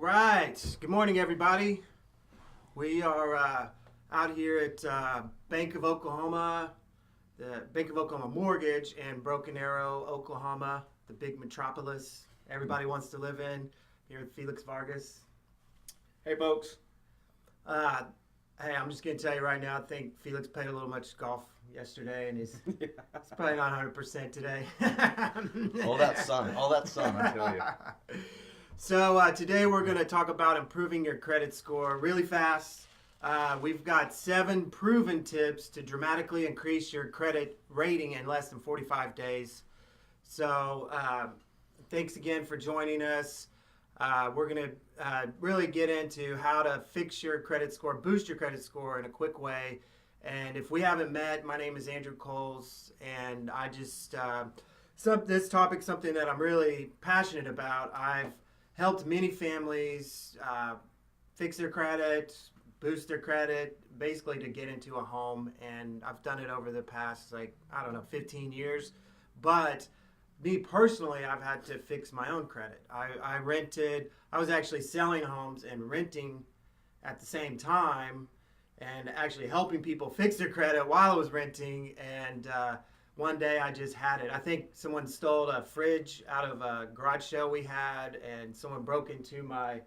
right. Good morning, everybody. We are out here at Bank of Oklahoma, the Bank of Oklahoma Mortgage in Broken Arrow, Oklahoma, the big metropolis everybody wants to live in. Here with Felix Vargas. Hey, folks. Uh, hey, I'm just going to tell you right now, I think Felix played a little much golf yesterday, and he's probably not 100% today. All that sun, I tell you. So today we're going to talk about improving your credit score really fast. We've got 7 proven tips to dramatically increase your credit rating in less than 45 days. So thanks again for joining us. We're going to really get into how to fix your credit score, boost your credit score in a quick way. And if we haven't met, my name is Andrew Coles, and I just, this topic is something that I'm really passionate about. I've helped many families fix their credit, boost their credit, basically to get into a home. And I've done it over the past, 15 years. But me personally, I've had to fix my own credit. I was actually selling homes and renting at the same time and actually helping people fix their credit while I was renting. And one day I just had it. I think someone stole a fridge out of a garage sale we had, and someone broke into my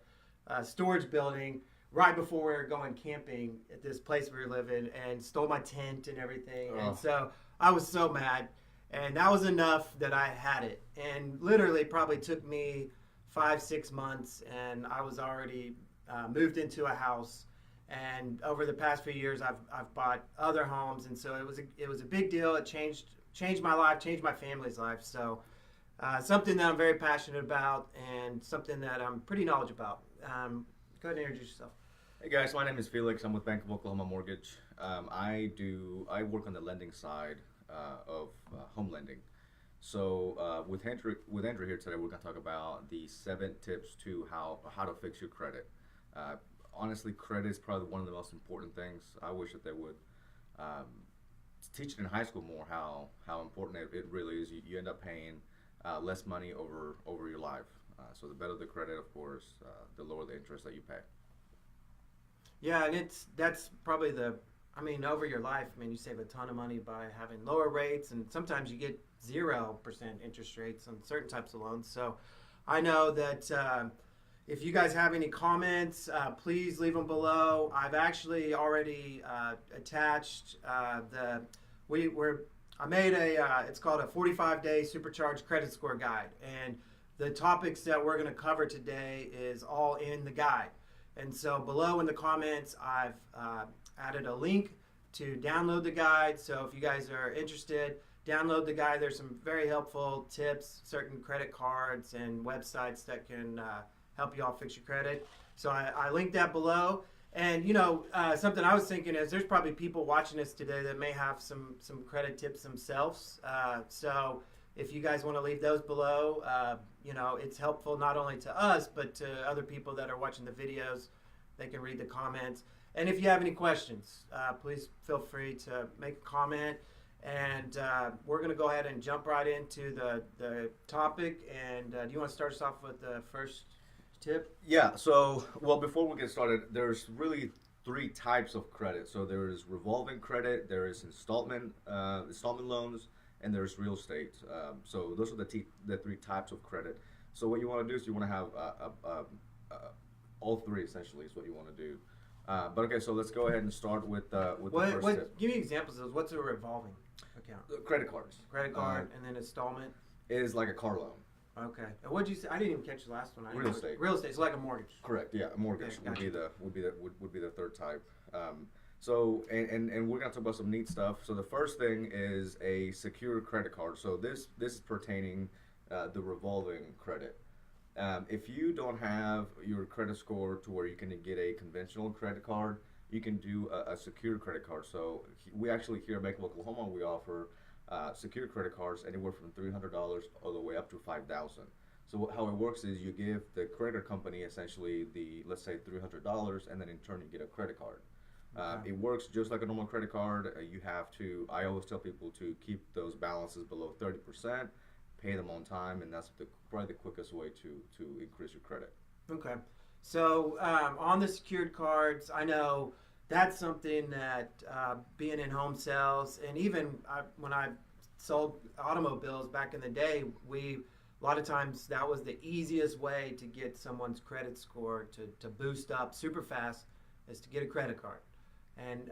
storage building right before we were going camping at this place we were living and stole my tent and everything. Oh. And so I was so mad. And that was enough that I had it. And literally probably took me 5-6 months, and I was already moved into a house. And over the past few years, I've bought other homes, and so it was a big deal. It changed my life, changed my family's life. So something that I'm very passionate about, and something that I'm pretty knowledgeable about. Go ahead and introduce yourself. Hey guys, my name is Felix. I'm with Bank of Oklahoma Mortgage. I work on the lending side of home lending. So with Andrew here today, we're going to talk about the 7 tips to how to fix your credit. Honestly, credit is probably one of the most important things. I wish that they would teach it in high school more, how important it really is. You end up paying less money over your life. So the better the credit, of course, the lower the interest that you pay. Yeah, and that's probably over your life, you save a ton of money by having lower rates, and sometimes you get 0% interest rates on certain types of loans. So I know that if you guys have any comments, please leave them below. I've actually already attached I made it's called a 45-day Supercharged Credit Score guide, and the topics that we're going to cover today is all in the guide. And so below in the comments, I've added a link to download the guide. So if you guys are interested, download the guide. There's some very helpful tips, certain credit cards and websites that can help you all fix your credit. So I linked that below. And something I was thinking is there's probably people watching us today that may have some credit tips themselves. So if you guys want to leave those below, it's helpful not only to us, but to other people that are watching the videos. They can read the comments. And if you have any questions, please feel free to make a comment. And we're going to go ahead and jump right into the topic. And do you want to start us off with the first tip? Yeah, so, before we get started, there's really 3 types of credit. So there is revolving credit, there is installment loans, and there's real estate. So those are the 3 types of credit. So what you want to do is you want to have all 3 essentially is what you want to do. But okay, so let's go ahead and start with the first tip. Give me examples of those. What's a revolving account? Credit cards. Credit card, and then installment? Is like a car loan. Okay. And what'd you say? I didn't even catch the last one. Real estate. Real estate. It's like a mortgage. Correct. Yeah, a mortgage Okay, gotcha. would be the 3rd type. So and we're gonna talk about some neat stuff. So the first thing is a secure credit card. So this is pertaining the revolving credit. If you don't have your credit score to where you can get a conventional credit card, you can do a secure credit card. So we actually here at Bank of Oklahoma, we offer secure credit cards anywhere from $300 all the way up to $5,000. So how it works is you give the credit company essentially let's say $300, and then in turn you get a credit card. Okay. It works just like a normal credit card. I always tell people to keep those balances below 30%, pay them on time, and that's probably the quickest way to increase your credit. Okay. So on the secured cards, I know that's something that being in home sales, and even when I sold automobiles back in the day, a lot of times that was the easiest way to get someone's credit score to boost up super fast is to get a credit card. And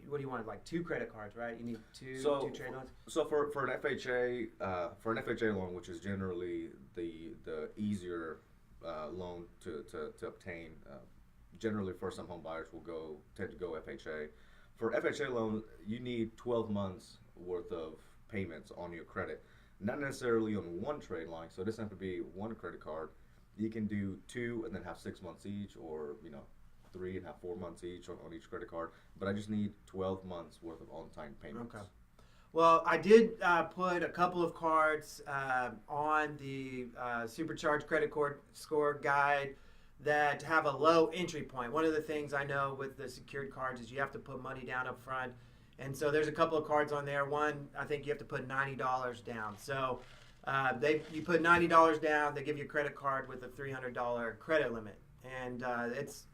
what do you want? Like 2 credit cards, right? You need two trade loans. So for an FHA loan, which is generally the easier loan to obtain, generally first-time home buyers will tend to go FHA. For FHA loan, you need 12 months worth of payments on your credit, not necessarily on one trade line. So it doesn't have to be one credit card. You can do 2 and then have 6 months each, or 3 and have 4 months each on each credit card. But I just need 12 months worth of on-time payments. Okay. Well, I did put a couple of cards on the Supercharged Credit Score guide that have a low entry point. One of the things I know with the secured cards is you have to put money down up front. And so there's a couple of cards on there. One, I think you have to put $90 down. So you put $90 down, they give you a credit card with a $300 credit limit. And it's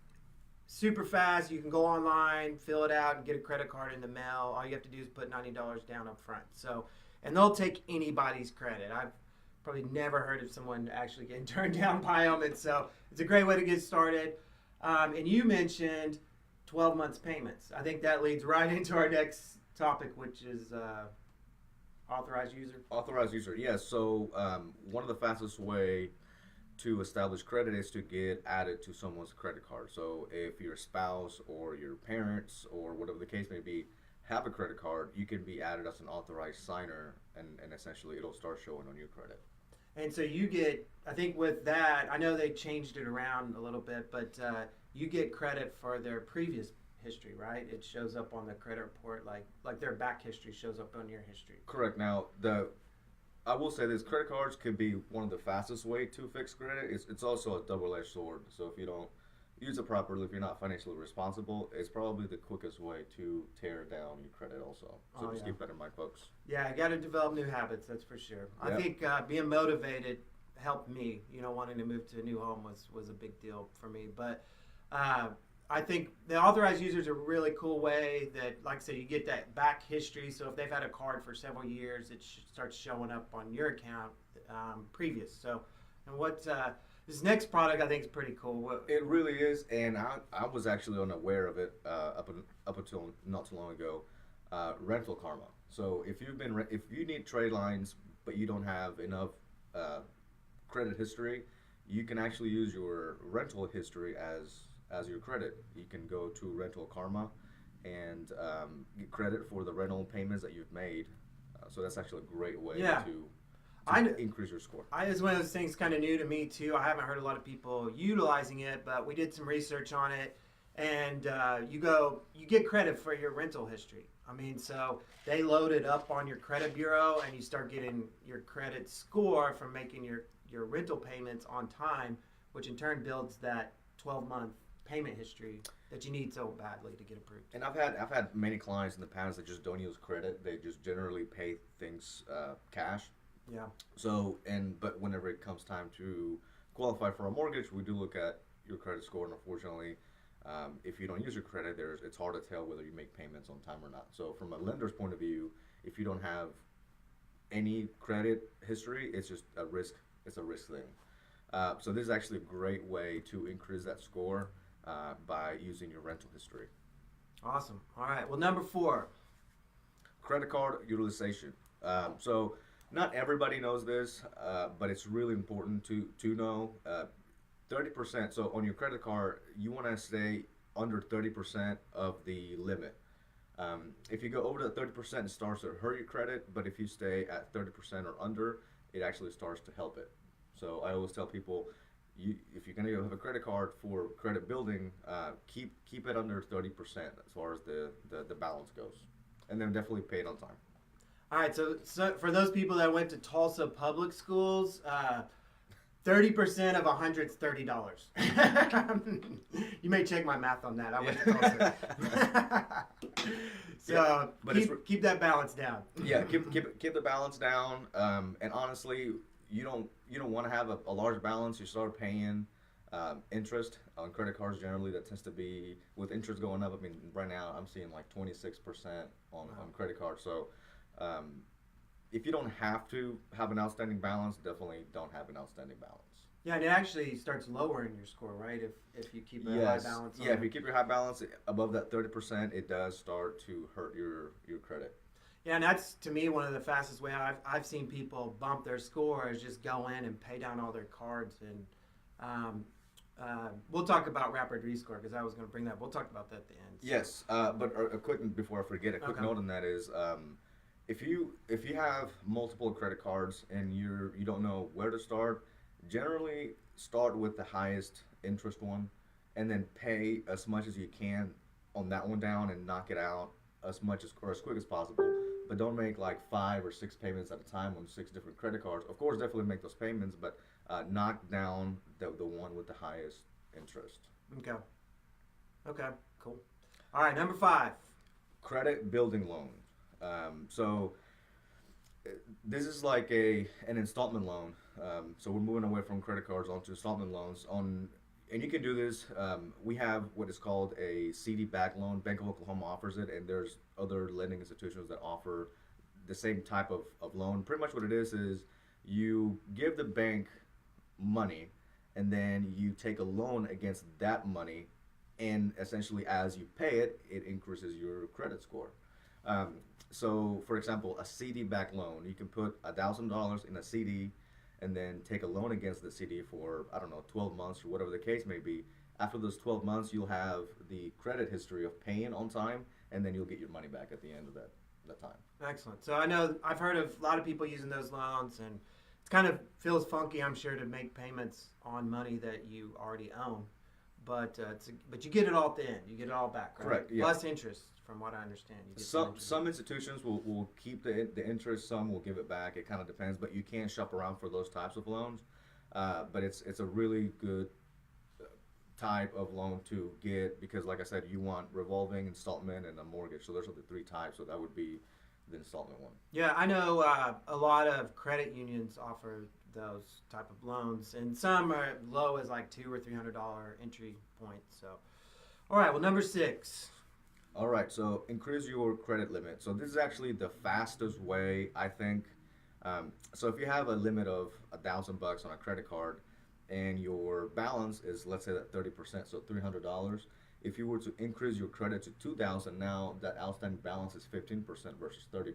super fast. You can go online, fill it out, and get a credit card in the mail. All you have to do is put $90 down up front. So, and they'll take anybody's credit. I've probably never heard of someone actually getting turned down by them. And so it's a great way to get started. And you mentioned 12 months payments. I think that leads right into our next topic, which is authorized user. Authorized user, yes. So one of the fastest way to establish credit is to get added to someone's credit card. So if your spouse or your parents or whatever the case may be have a credit card, you can be added as an authorized signer, and essentially it'll start showing on your credit. And so you get, I think with that, I know they changed it around a little bit, but you get credit for their previous history, right? It shows up on the credit report, like their back history shows up on your history. Correct. Now, I will say this: credit cards can be one of the fastest way to fix credit. It's also a double-edged sword. So if you don't use it properly, if you're not financially responsible, it's probably the quickest way to tear down your credit also. So just keep that in mind, folks. Yeah, you got to develop new habits, that's for sure. Yep. I think being motivated helped me. Wanting to move to a new home was a big deal for me. But I think the authorized users are a really cool way that, like I said, you get that back history. So if they've had a card for several years, it starts showing up on your account previous. So, and this next product I think is pretty cool. It really is, and I was actually unaware of it up until not too long ago. Rental Karma. So if you need trade lines but you don't have enough credit history, you can actually use your rental history as your credit. You can go to Rental Karma and get credit for the rental payments that you've made. So that's actually a great way to increase your score. It's one of those things kind of new to me too. I haven't heard a lot of people utilizing it, but we did some research on it, and you get credit for your rental history. I mean, so they load it up on your credit bureau, and you start getting your credit score from making your rental payments on time, which in turn builds that 12-month payment history that you need so badly to get approved. And I've had many clients in the past that just don't use credit. They just generally pay things cash. Yeah. So but whenever it comes time to qualify for a mortgage, we do look at your credit score, and unfortunately, if you don't use your credit, it's hard to tell whether you make payments on time or not. So from a lender's point of view, if you don't have any credit history, it's just a risk. It's a risk thing. So this is actually a great way to increase that score by using your rental history. Awesome. All right. Well, number 4. Credit card utilization. So not everybody knows this, but it's really important to know. 30%. So on your credit card, you want to stay under 30% of the limit. If you go over to 30%, it starts to hurt your credit, but if you stay at 30% or under, it actually starts to help it. So I always tell people, if you're going to have a credit card for credit building, keep it under 30% as far as the balance goes, and then definitely pay it on time. All right, so for those people that went to Tulsa public schools, 30% of 100 is $30. You may check my math on that. I went to Tulsa. So keep that balance down. Yeah, keep the balance down. And honestly, you don't want to have a large balance. You start paying Interest on credit cards generally that tends to be with interest going up. I mean, right now I'm seeing like 26% on credit cards. So if you don't have to have an outstanding balance, definitely don't have an outstanding balance. Yeah, and it actually starts lowering your score, right? If you keep a high balance. Yeah, if you keep your high balance above that 30%, it does start to hurt your credit. Yeah, and that's to me one of the fastest way I've seen people bump their score is just go in and pay down all their cards. And we'll talk about rapid rescore because I was going to bring that. We'll talk about that at the end. Yes, but a quick before I forget, a quick note on that is if you have multiple credit cards and you don't know where to start, generally start with the highest interest one, and then pay as much as you can on that one down and knock it out as much as or as quick as possible. But don't make like 5 or 6 payments at a time on 6 different credit cards. Of course, definitely make those payments, but knock down the one with the highest interest. Okay. Okay. Cool. All right. Number 5. Credit building loan. So this is like an installment loan. So we're moving away from credit cards onto installment loans. And you can do this. We have what is called a CD-backed loan. Bank of Oklahoma offers it, and there's other lending institutions that offer the same type of loan. Pretty much what it is you give the bank money, and then you take a loan against that money, and essentially as you pay it, it increases your credit score. So, for example, a CD-backed loan, you can put $1,000 in a CD and then take a loan against the CD for, 12 months or whatever the case may be. After those 12 months, you'll have the credit history of paying on time, and then you'll get your money back at the end of that time. Excellent. So I know I've heard of a lot of people using those loans, and it kind of feels funky, I'm sure, to make payments on money that you already own. But but you get it all at the end. You get it all back, right? Correct. Yeah. Plus interest, from what I understand. You get Some institutions will keep the interest. Some will give it back. It kind of depends. But you can shop around for those types of loans. But it's a really good type of loan to get because, like I said, you want revolving, installment, and a mortgage. So those are the 3 types. So that would be the installment one. Yeah, I know a lot of credit unions offer those type of loans, and some are low as like $200 or $300 entry point. So, all right. Well, number 6. All right. So increase your credit limit. So this is actually the fastest way, I think. So if you have a limit of $1,000 on a credit card, and your balance is, let's say, that 30%, so $300. If you were to increase your credit to $2,000, now that outstanding balance is 15% versus 30%.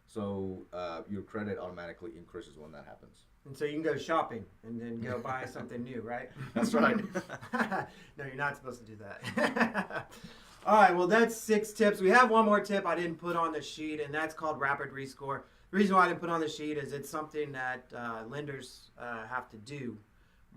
So your credit automatically increases when that happens. And so you can go shopping and then go buy something new, right? That's right. No, you're not supposed to do that. All right, well, that's 6 tips. We have one more tip I didn't put on the sheet, and that's called rapid rescore. The reason why I didn't put on the sheet is it's something that lenders have to do.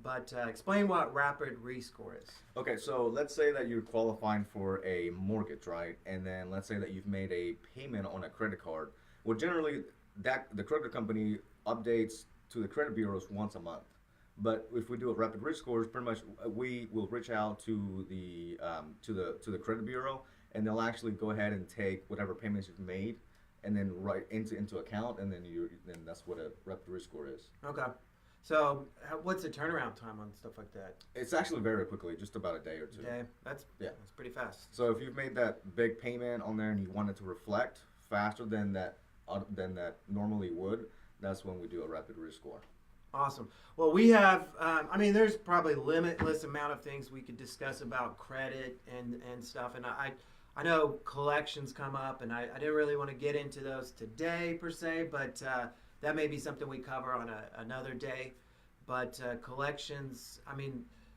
But explain what rapid rescore is. Okay, so let's say that you're qualifying for a mortgage, right? And then let's say that you've made a payment on a credit card. Well, generally, the credit company updates to the credit bureaus once a month. But if we do a rapid rescore, pretty much we will reach out to the credit bureau, and they'll actually go ahead and take whatever payments you've made, and then write into account, and then that's what a rapid rescore is. Okay. So, what's the turnaround time on stuff like that? It's actually very quickly, just about a day or 2. Okay, that's pretty fast. So if you've made that big payment on there and you want it to reflect faster than that normally would, that's when we do a rapid rescore. Awesome. Well, we have, there's probably limitless amount of things we could discuss about credit and stuff. And I know collections come up, and I didn't really want to get into those today per se, but that may be something we cover on another day. But collections,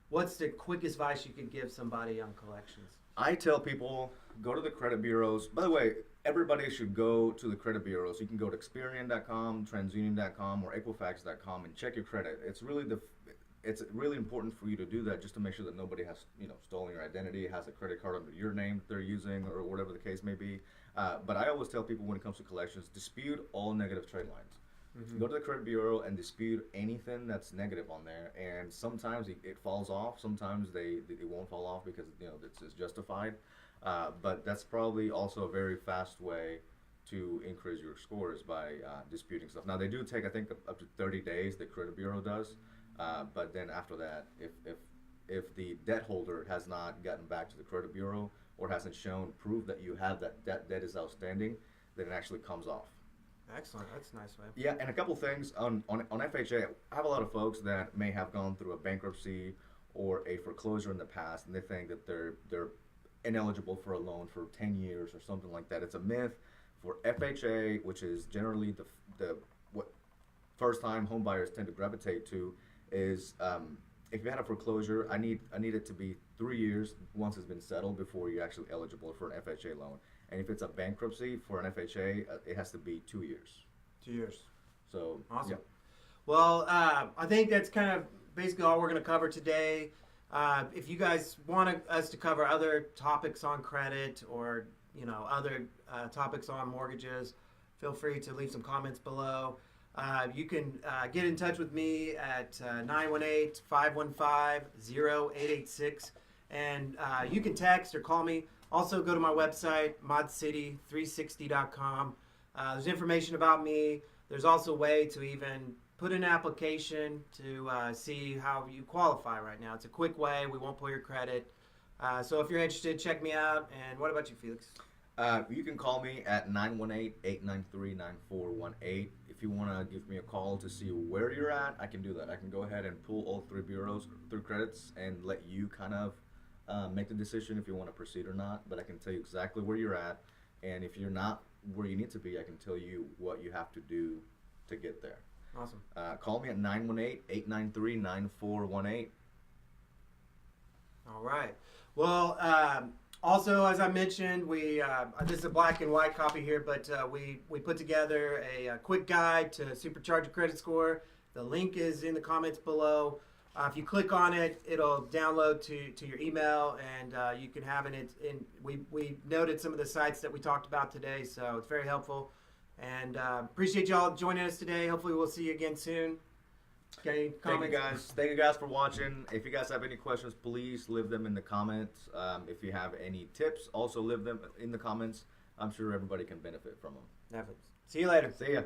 what's the quickest advice you could give somebody on collections? I tell people, go to the credit bureaus. By the way, everybody should go to the credit bureaus. You can go to Experian.com, TransUnion.com, or Equifax.com and check your credit. It's really important for you to do that just to make sure that nobody has stolen your identity, has a credit card under your name that they're using, or whatever the case may be. But I always tell people when it comes to collections, dispute all negative trade lines. Mm-hmm. Go to the credit bureau and dispute anything that's negative on there, and sometimes it falls off. Sometimes they won't fall off because it's justified. But that's probably also a very fast way to increase your scores by disputing stuff. Now they do take, I think, up to 30 days. The credit bureau does, but then after that, if if the debt holder has not gotten back to the credit bureau or hasn't shown proof that you have that debt is outstanding, then it actually comes off. Excellent. That's a nice way. Yeah, and a couple things on FHA. I have a lot of folks that may have gone through a bankruptcy or a foreclosure in the past, and they think that they're ineligible for a loan for 10 years or something like that. It's a myth. For FHA, which is generally the what first time home buyers tend to gravitate to, is if you had a foreclosure, I need it to be 3 years once it's been settled before you're actually eligible for an FHA loan. And if it's a bankruptcy for an FHA, it has to be 2 years. 2 years. So Awesome. yeah. Well, I think that's kind of basically all we're going to cover today. If you guys want us to cover other topics on credit or other topics on mortgages, feel free to leave some comments below. You can get in touch with me at 918-515-0886, and you can text or call me. Also, go to my website, modcity360.com. There's information about me. There's also a way to even put in an application to see how you qualify right now. It's a quick way. We won't pull your credit. So if you're interested, check me out. And what about you, Felix? You can call me at 918-893-9418. If you want to give me a call to see where you're at, I can do that. I can go ahead and pull all three bureaus through credits and let you kind of make the decision if you want to proceed or not. But I can tell you exactly where you're at. And if you're not where you need to be, I can tell you what you have to do to get there. Awesome. Call me at 918-893-9418. All right. Well, also, as I mentioned, this is a black and white copy here, but we put together a quick guide to Supercharged Credit Score. The link is in the comments below. If you click on it, it'll download to your email, and you can have it. We noted some of the sites that we talked about today, so it's very helpful. And appreciate y'all joining us today. Hopefully, we'll see you again soon. Got any comments? Thank you guys for watching. If you guys have any questions, please leave them in the comments. If you have any tips, also leave them in the comments. I'm sure everybody can benefit from them. Definitely. See you later. See ya.